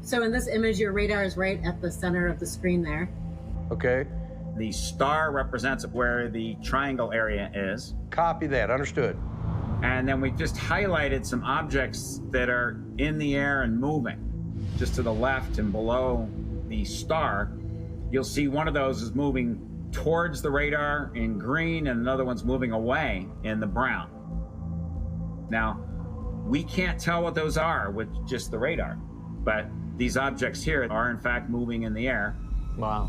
So in this image, your radar is right at the center of the screen there. Okay. The star represents where the triangle area is. Copy that. Understood. And then we just highlighted some objects that are in the air and moving. Just to the left and below the star, you'll see one of those is moving towards the radar in green and another one's moving away in the brown. Now, we can't tell what those are with just the radar, but these objects here are in fact moving in the air. Wow.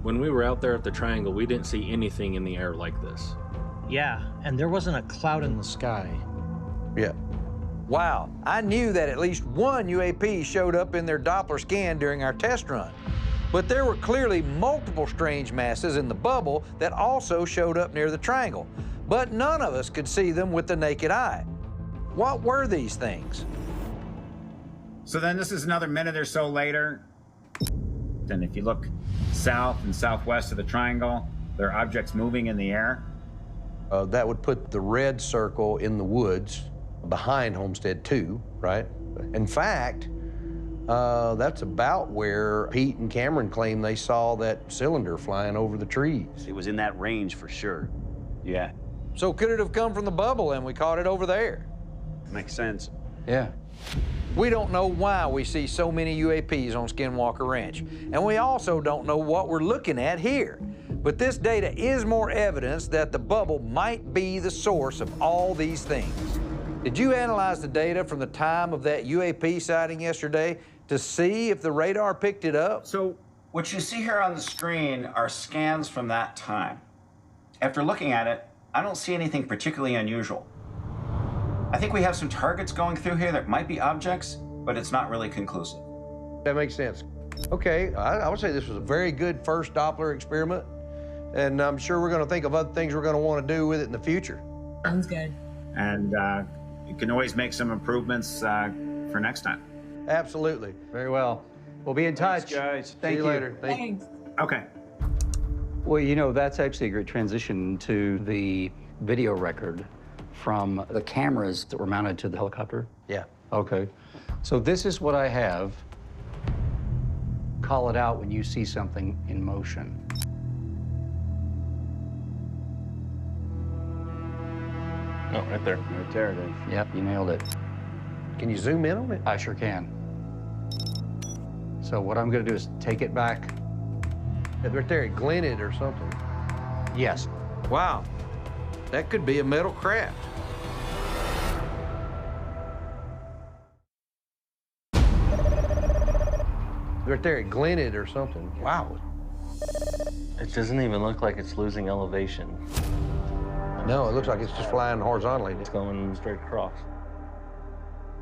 When we were out there at the triangle, we didn't see anything in the air like this. Yeah, and there wasn't a cloud in the sky. Yeah. Wow, I knew that at least one UAP showed up in their Doppler scan during our test run. But there were clearly multiple strange masses in the bubble that also showed up near the triangle. But none of us could see them with the naked eye. What were these things? So then this is another minute or so later. Then if you look south and southwest of the triangle, there are objects moving in the air. That would put the red circle in the woods behind Homestead 2, right? In fact, that's about where Pete and Cameron claim they saw that cylinder flying over the trees. It was in that range for sure. Yeah. So could it have come from the bubble and we caught it over there? Makes sense. Yeah. We don't know why we see so many UAPs on Skinwalker Ranch, and we also don't know what we're looking at here. But this data is more evidence that the bubble might be the source of all these things. Did you analyze the data from the time of that UAP sighting yesterday to see if the radar picked it up? So what you see here on the screen are scans from that time. After looking at it, I don't see anything particularly unusual. I think we have some targets going through here that might be objects, but it's not really conclusive. That makes sense. Okay, I would say this was a very good first Doppler experiment, and I'm sure we're going to think of other things we're going to want to do with it in the future. Sounds good. And you can always make some improvements for next time. Absolutely. Very well. We'll be in touch. Thanks, guys. Thank See you later. Thanks. Okay. Well, you know, that's actually a great transition to the video record from the cameras that were mounted to the helicopter. Yeah. Okay. So this is what I have. Call it out when you see something in motion. Oh, right there. Right there it is. Yep, you nailed it. Can you zoom in on it? I sure can. So what I'm gonna do is take it back. Right there, it glinted or something. Yes. Wow. That could be a metal craft. Right there, it glinted or something. Wow. It doesn't even look like it's losing elevation. No, it looks like it's just flying horizontally. It's going straight across.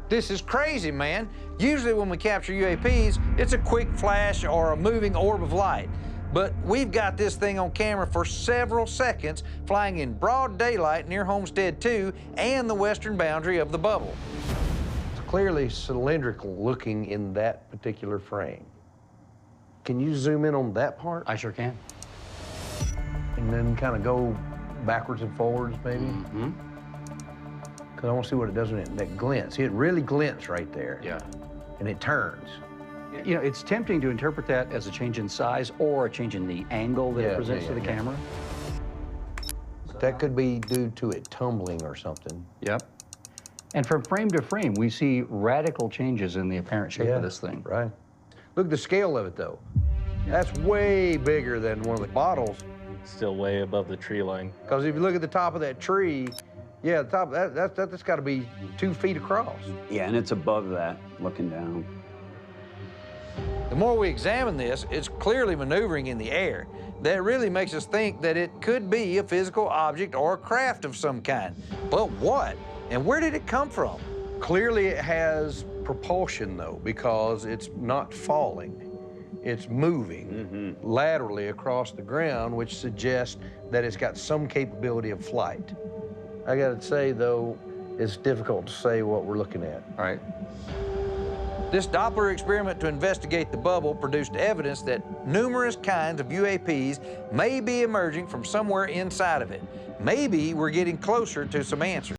This is crazy, man. Usually when we capture UAPs, it's a quick flash or a moving orb of light. But we've got this thing on camera for several seconds, flying in broad daylight near Homestead 2 and the western boundary of the bubble. It's clearly cylindrical looking in that particular frame. Can you zoom in on that part? I sure can. And then kind of go backwards and forwards, maybe? Mm-hmm. Because I want to see what it does when that glints. See, it really glints right there. Yeah. And it turns. You know, it's tempting to interpret that as a change in size or a change in the angle that it presents to the camera. That could be due to it tumbling or something. Yep. And from frame to frame, we see radical changes in the apparent shape of this thing. Right. Look at the scale of it, though. That's way bigger than one of the bottles. Still way above the tree line. Because if you look at the top of that tree, yeah, the top that's got to be 2 feet across. Yeah, and it's above that, looking down. The more we examine this, it's clearly maneuvering in the air. That really makes us think that it could be a physical object or a craft of some kind. But what? And where did it come from? Clearly it has propulsion, though, because it's not falling. It's moving laterally across the ground, which suggests that it's got some capability of flight. I gotta say, though, it's difficult to say what we're looking at. All right. This Doppler experiment to investigate the bubble produced evidence that numerous kinds of UAPs may be emerging from somewhere inside of it. Maybe we're getting closer to some answers.